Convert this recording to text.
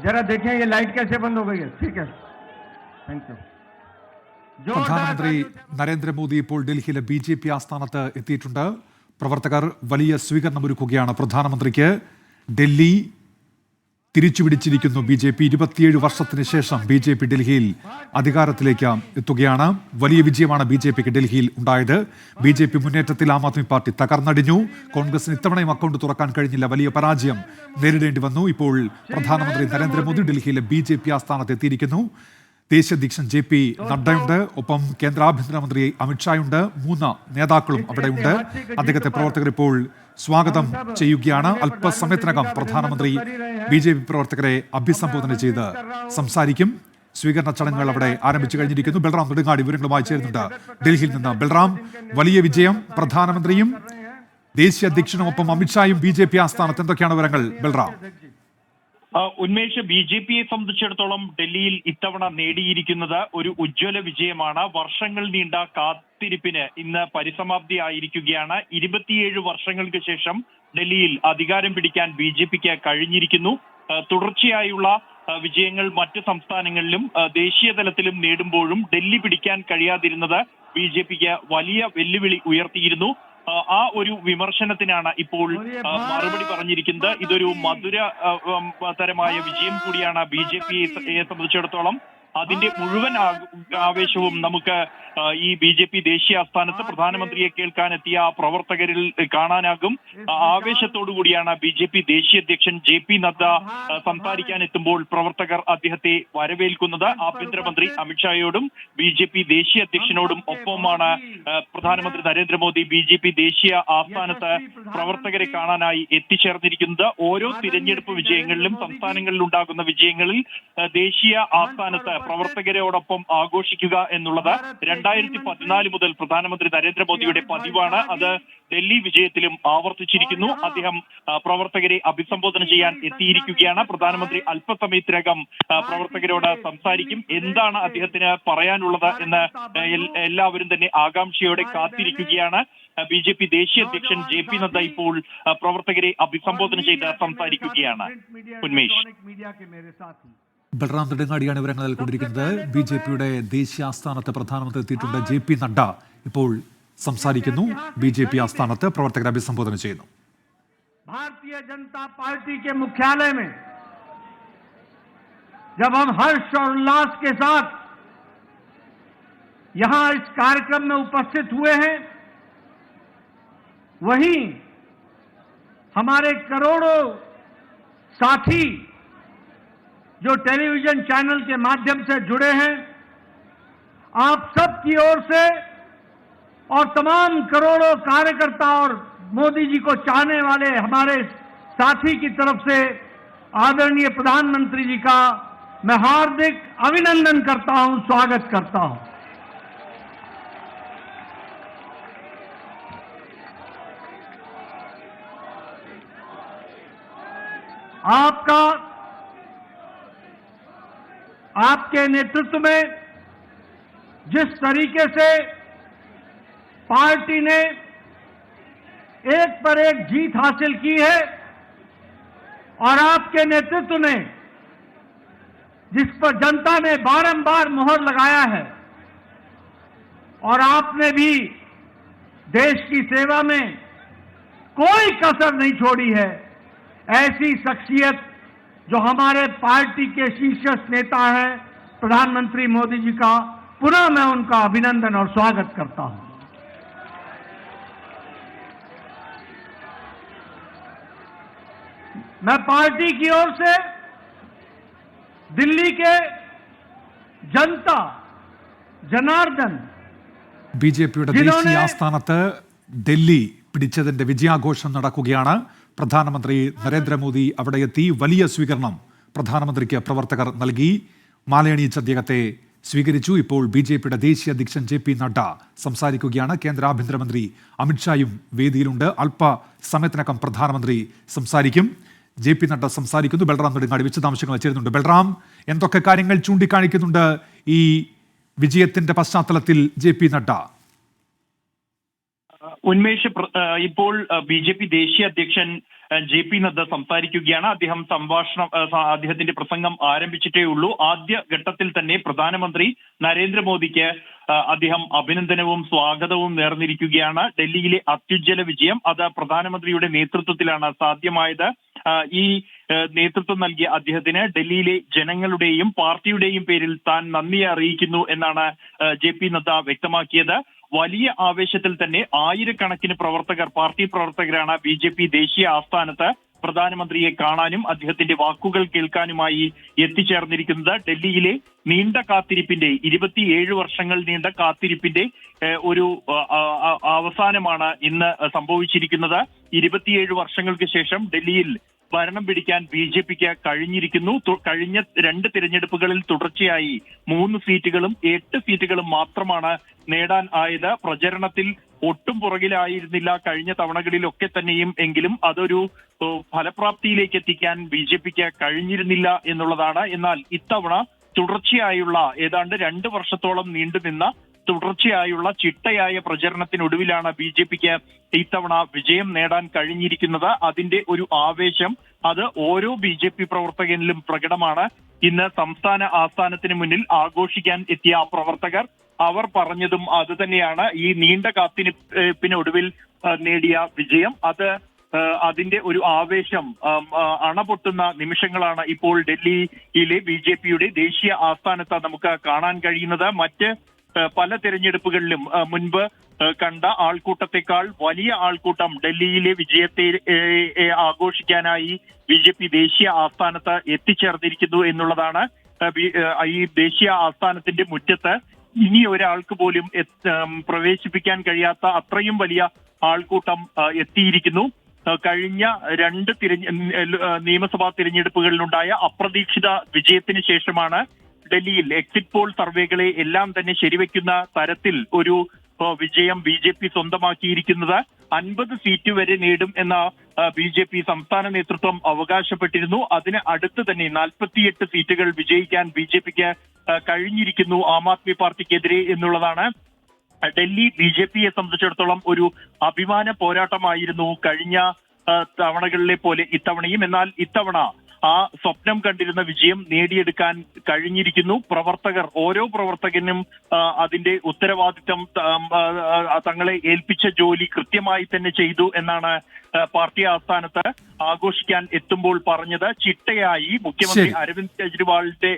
जरा देखें ये लाइट कैसे बंद हो गई है. ठीक है, थैंक यू. പ്രധാനമന്ത്രി നരേന്ദ്രമോദി ഇപ്പോൾ ഡൽഹിയിലെ BJP ആസ്ഥാനത്ത് എത്തിയിട്ടുണ്ട്. പ്രവർത്തകർ വലിയ സ്വീകരണമൊരുക്കുകയാണ് പ്രധാനമന്ത്രിക്ക്. ഡൽഹി തിരിച്ചുപിടിച്ചിരിക്കുന്നു BJP. 27 വർഷത്തിന് ശേഷം BJP ഡൽഹിയിൽ അധികാരത്തിലേക്ക് എത്തുകയാണ്. വലിയ വിജയമാണ് BJPക്ക് ഡൽഹിയിൽ ഉണ്ടായത്. BJP മുന്നേറ്റത്തിൽ ആം ആദ്മി പാർട്ടി തകർന്നടിഞ്ഞു. കോൺഗ്രസിന് ഇത്തവണയും അക്കൗണ്ട് തുറക്കാൻ കഴിഞ്ഞില്ല. വലിയ പരാജയം നേരിടേണ്ടി വന്നു. ഇപ്പോൾ പ്രധാനമന്ത്രി നരേന്ദ്രമോദി ഡൽഹിയിലെ BJP ആസ്ഥാനത്ത് എത്തിയിരിക്കുന്നു. ദേശീയ അധ്യക്ഷൻ JP നഡ്ഡയുണ്ട്, ഒപ്പം കേന്ദ്ര ആഭ്യന്തരമന്ത്രി അമിത്ഷായുണ്ട്. 3 നേതാക്കളും അവിടെയുണ്ട്. അദ്ദേഹത്തെ പ്രവർത്തകർ ഇപ്പോൾ സ്വാഗതം ചെയ്യുകയാണ്. അല്പസമയത്തിനകം പ്രധാനമന്ത്രി BJP പ്രവർത്തകരെ അഭിസംബോധന ചെയ്ത് സംസാരിക്കും. സ്വീകരണ ചടങ്ങുകൾ അവിടെ ആരംഭിച്ചു കഴിഞ്ഞിരിക്കുന്നു. ബൽറാം നെടുങ്ങാടി വിവരങ്ങളുമായി ചേരുന്നുണ്ട് ഡൽഹിയിൽ നിന്ന്. ബൽറാം, വലിയ വിജയം. പ്രധാനമന്ത്രിയും ദേശീയ അധ്യക്ഷനും ഒപ്പം അമിത്ഷായും BJP ആസ്ഥാനത്ത്. എന്തൊക്കെയാണ് വിവരങ്ങൾ ബൽറാം? ഉന്മേഷ്, BJPയെ സംബന്ധിച്ചിടത്തോളം ഡൽഹിയിൽ ഇത്തവണ നേടിയിരിക്കുന്നത് ഒരു ഉജ്ജ്വല വിജയമാണ്. വർഷങ്ങൾ നീണ്ട കാത്തിരിപ്പിന് ഇന്ന് പരിസമാപ്തി ആയിരിക്കുകയാണ്. 27 വർഷങ്ങൾക്ക് ശേഷം ഡൽഹിയിൽ അധികാരം പിടിക്കാൻ BJPക്ക് കഴിഞ്ഞിരിക്കുന്നു. തുടർച്ചയായുള്ള വിജയങ്ങൾ മറ്റ് സംസ്ഥാനങ്ങളിലും ദേശീയ തലത്തിലും നേടുമ്പോഴും ഡൽഹി പിടിക്കാൻ കഴിയാതിരുന്നത് BJPക്ക് വലിയ വെല്ലുവിളി ഉയർത്തിയിരുന്നു. ആ ഒരു വിമർശനത്തിനാണ് ഇപ്പോൾ മറുപടി പറഞ്ഞിരിക്കുന്നത്. ഇതൊരു മധുര തരമായ വിജയം കൂടിയാണ് BJPയെ സംബന്ധിച്ചിടത്തോളം. അതിന്റെ മുഴുവൻ ആവേശവും നമുക്ക് ഈ BJP ദേശീയ ആസ്ഥാനത്ത് പ്രധാനമന്ത്രിയെ കേൾക്കാനെത്തിയ പ്രവർത്തകരിൽ കാണാനാകും. ആവേശത്തോടു കൂടിയാണ് BJP ദേശീയ അധ്യക്ഷൻ JP നദ്ദ സംസാരിക്കാൻ എത്തുമ്പോൾ പ്രവർത്തകർ അദ്ദേഹത്തെ വരവേൽക്കുന്നത്. ആഭ്യന്തരമന്ത്രി അമിത്ഷായോടും BJP ദേശീയ അധ്യക്ഷനോടും ഒപ്പമാണ് പ്രധാനമന്ത്രി നരേന്ദ്രമോദി BJP ദേശീയ ആസ്ഥാനത്ത് പ്രവർത്തകരെ കാണാനായി എത്തിച്ചേർന്നിരിക്കുന്നത്. ഓരോ തിരഞ്ഞെടുപ്പ് വിജയങ്ങളിലും സംസ്ഥാനങ്ങളിൽ ഉണ്ടാകുന്ന വിജയങ്ങളിൽ ദേശീയ ആസ്ഥാനത്ത് പ്രവർത്തകരോടൊപ്പം ആഘോഷിക്കുക എന്നുള്ളത് 2014 മുതൽ പ്രധാനമന്ത്രി നരേന്ദ്രമോദിയുടെ പതിവാണ്. അത് ഡൽഹി വിജയത്തിലും ആവർത്തിച്ചിരിക്കുന്നു. അദ്ദേഹം പ്രവർത്തകരെ അഭിസംബോധന ചെയ്യാൻ എത്തിയിരിക്കുകയാണ്. പ്രധാനമന്ത്രി അല്പസമയത്തിനകം പ്രവർത്തകരോട് സംസാരിക്കും. എന്താണ് അദ്ദേഹത്തിന് പറയാനുള്ളത് എന്ന് എല്ലാവരും തന്നെ ആകാംക്ഷയോടെ കാത്തിരിക്കുകയാണ്. BJP ദേശീയ അധ്യക്ഷൻ JP നദ്ദ ഇപ്പോൾ പ്രവർത്തകരെ അഭിസംബോധന ചെയ്ത് സംസാരിക്കുകയാണ്. ഉന്മേഷ്, ബൽറാം നെടുങ്ങാടിയാണ് വിവരങ്ങൾ നൽകിക്കൊണ്ടിരിക്കുന്നത്. BJPയുടെ ദേശീയ ആസ്ഥാനത്ത് പ്രധാനമന്ത്രി എത്തിയിട്ടുണ്ട്. JP നഡ്ഡ ഇപ്പോൾ സംസാരിക്കുന്നു. BJP ആസ്ഥാനത്ത് പ്രവർത്തകരെ അഭിസംബോധന ചെയ്യുന്നു. भारतीय जनता पार्टी के मुख्यालय में जब हम हर्ष और उल्लास के साथ यहां इस कार्यक्रम में उपस्थित हुए हैं, वहीं हमारे करोड़ों साथी जो टेलीविजन चैनल के माध्यम से जुड़े हैं, आप सब की ओर से और तमाम करोड़ों कार्यकर्ता और मोदी जी को चाहने वाले हमारे साथी की तरफ से आदरणीय प्रधानमंत्री जी का मैं हार्दिक अभिनंदन करता हूं, स्वागत करता हूं. आपके नेतृत्व में जिस तरीके से पार्टी ने एक पर एक जीत हासिल की है और आपके नेतृत्व ने जिस पर जनता ने बारंबार मोहर लगाया है और आपने भी देश की सेवा में कोई कसर नहीं छोड़ी है, ऐसी शख्सियत जो हमारे पार्टी के शीर्ष नेता हैं प्रधानमंत्री मोदी जी का पुनः मैं उनका अभिनंदन और स्वागत करता हूं. मैं पार्टी की ओर से दिल्ली के जनता जनार्दन BJPയുടെ ദേശീയ ആസ്ഥാനത്ത് ഡൽഹി പിടിച്ചതിന്റെ വിജയാഘോഷം നടക്കുകയാണ്. പ്രധാനമന്ത്രി നരേന്ദ്രമോദി അവിടെ എത്തി. വലിയ സ്വീകരണം പ്രധാനമന്ത്രിക്ക് പ്രവർത്തകർ നൽകി. മാലയണിയിച്ച് അദ്ദേഹത്തെ സ്വീകരിച്ചു. ഇപ്പോൾ BJPയുടെ ദേശീയ അധ്യക്ഷൻ JP നഡ്ഡ സംസാരിക്കുകയാണ്. കേന്ദ്ര ആഭ്യന്തരമന്ത്രി അമിത്ഷായും വേദിയിലുണ്ട്. അല്പസമയത്തിനകം പ്രധാനമന്ത്രി സംസാരിക്കും. JP നഡ്ഡ സംസാരിക്കുന്നു. ബൽറാം നെടുങ്ങാടി വിശദാംശങ്ങൾ ചേരുന്നുണ്ട്. ബൽറാം, എന്തൊക്കെ കാര്യങ്ങൾ ചൂണ്ടിക്കാണിക്കുന്നുണ്ട് ഈ വിജയത്തിന്റെ പശ്ചാത്തലത്തിൽ JP നഡ്ഡ? ഉന്മേഷ്, ഇപ്പോൾ ബി.ജെ.പി. ദേശീയ അധ്യക്ഷൻ ജെ.പി. നദ്ദ സംസാരിക്കുകയാണ്. അദ്ദേഹത്തിന്റെ പ്രസംഗം ആരംഭിച്ചിട്ടേ ഉള്ളൂ. ആദ്യ ഘട്ടത്തിൽ തന്നെ പ്രധാനമന്ത്രി നരേന്ദ്രമോദിക്ക് അദ്ദേഹം അഭിനന്ദനവും സ്വാഗതവും നേർന്നിരിക്കുകയാണ്. ഡൽഹിയിലെ അത്യുജ്വല വിജയം അത് പ്രധാനമന്ത്രിയുടെ നേതൃത്വത്തിലാണ് സാധ്യമായത്. ഈ നേതൃത്വം നൽകിയ അദ്ദേഹത്തിന് ഡൽഹിയിലെ ജനങ്ങളുടെയും പാർട്ടിയുടെയും പേരിൽ താൻ നന്ദി അറിയിക്കുന്നു എന്നാണ് ജെ.പി. നദ്ദ വ്യക്തമാക്കിയത്. വലിയ ആവേശത്തിൽ തന്നെ ആയിരക്കണക്കിന് പാർട്ടി പ്രവർത്തകരാണ് ബി.ജെ.പി. ദേശീയ ആസ്ഥാനത്ത് പ്രധാനമന്ത്രിയെ കാണാനും അദ്ദേഹത്തിന്റെ വാക്കുകൾ കേൾക്കാനുമായി എത്തിച്ചേർന്നിരിക്കുന്നത്. ഡൽഹിയിലെ നീണ്ട കാത്തിരിപ്പിന്റെ 27 വർഷങ്ങൾ നീണ്ട കാത്തിരിപ്പിന്റെ ഒരു അവസാനമാണ് ഇന്ന് സംഭവിച്ചിരിക്കുന്നത്. 27 വർഷങ്ങൾക്ക് ശേഷം ഡൽഹിയിൽ ഭരണം പിടിക്കാൻ ബി.ജെ.പിക്ക് കഴിഞ്ഞിരിക്കുന്നു. കഴിഞ്ഞ 2 തിരഞ്ഞെടുപ്പുകളിൽ തുടർച്ചയായി 3 സീറ്റുകളും 8 സീറ്റുകളും മാത്രമാണ് നേടാൻ ആയത്. പ്രചരണത്തിൽ ഒട്ടും പുറകിലായിരുന്നില്ല കഴിഞ്ഞ തവണകളിലൊക്കെ തന്നെയും. എങ്കിലും അതൊരു ഫലപ്രാപ്തിയിലേക്ക് എത്തിക്കാൻ ബി.ജെ.പിക്ക് കഴിഞ്ഞിരുന്നില്ല എന്നുള്ളതാണ്. എന്നാൽ ഇത്തവണ തുടർച്ചയായുള്ള ഏതാണ്ട് 2 വർഷത്തോളം നീണ്ടുനിന്ന തുടർച്ചയായുള്ള ചിട്ടയായ പ്രചരണത്തിനൊടുവിലാണ് ബി.ജെ.പിക്ക് ഇത്തവണ വിജയം നേടാൻ കഴിഞ്ഞിരിക്കുന്നത്. അതിന്റെ ഒരു ആവേശം അത് ഓരോ ബി.ജെ.പി. പ്രവർത്തകനിലും പ്രകടമാണ്. ഇന്ന് സംസ്ഥാന ആസ്ഥാനത്തിന് മുന്നിൽ ആഘോഷിക്കാൻ എത്തിയ പ്രവർത്തകർ അവർ പറഞ്ഞതും അത് തന്നെയാണ്. ഈ നീണ്ട കാത്തിരിപ്പിനൊടുവിൽ നേടിയ വിജയം അതിന്റെ ഒരു ആവേശം അണപൊട്ടുന്ന നിമിഷങ്ങളാണ് ഇപ്പോൾ ഡൽഹിയിലെ ബി.ജെ.പിയുടെ ദേശീയ ആസ്ഥാനത്ത് നമുക്ക് കാണാൻ കഴിയുന്നത്. മറ്റ് പല തെരഞ്ഞെടുപ്പുകളിലും മുൻപ് കണ്ട ആൾക്കൂട്ടത്തെക്കാൾ വലിയ ആൾക്കൂട്ടം ഡൽഹിയിലെ വിജയത്തെ ആഘോഷിക്കാനായി ബി.ജെ.പി. ദേശീയ ആസ്ഥാനത്ത് എത്തിച്ചേർന്നിരിക്കുന്നു എന്നുള്ളതാണ്. ഈ ദേശീയ ആസ്ഥാനത്തിന്റെ മുറ്റത്ത് ഇനി ഒരാൾക്ക് പോലും പ്രവേശിപ്പിക്കാൻ കഴിയാത്ത അത്രയും വലിയ ആൾക്കൂട്ടം എത്തിയിരിക്കുന്നു. കഴിഞ്ഞ 2 നിയമസഭാ തിരഞ്ഞെടുപ്പുകളിലുണ്ടായ അപ്രതീക്ഷിത വിജയത്തിന് ശേഷമാണ് ഡൽഹിയിൽ എക്സിറ്റ് പോൾ സർവേകളെ എല്ലാം തന്നെ ശരിവെക്കുന്ന തരത്തിൽ ഒരു വിജയം ബി.ജെ.പി. സ്വന്തമാക്കിയിരിക്കുന്നത്. 50 സീറ്റ് വരെ നേടും എന്ന ബി.ജെ.പി. സംസ്ഥാന നേതൃത്വം അവകാശപ്പെട്ടിരുന്നു. അതിന് അടുത്ത് തന്നെ 48 സീറ്റുകൾ വിജയിക്കാൻ ബി.ജെ.പിക്ക് കഴിഞ്ഞിരിക്കുന്നു ആം ആദ്മി പാർട്ടിക്കെതിരെ എന്നുള്ളതാണ്. ഡൽഹി ബി.ജെ.പിയെ സംബന്ധിച്ചിടത്തോളം ഒരു അഭിമാന പോരാട്ടമായിരുന്നു കഴിഞ്ഞ തവണകളിലെ പോലെ ഇത്തവണയും. എന്നാൽ ഇത്തവണ ആ സ്വപ്നം കണ്ടിരുന്ന വിജയം നേടിയെടുക്കാൻ കഴിഞ്ഞിരിക്കുന്നു. ഓരോ പ്രവർത്തകനും അതിന്റെ ഉത്തരവാദിത്തം തങ്ങളെ ഏൽപ്പിച്ച ജോലി കൃത്യമായി തന്നെ ചെയ്തു എന്നാണ് പാർട്ടി ആസ്ഥാനത്ത് ആഘോഷിക്കാൻ എത്തുമ്പോൾ പറഞ്ഞത്. ചിട്ടയായി മുഖ്യമന്ത്രി അരവിന്ദ് കെജ്രിവാളിന്റെ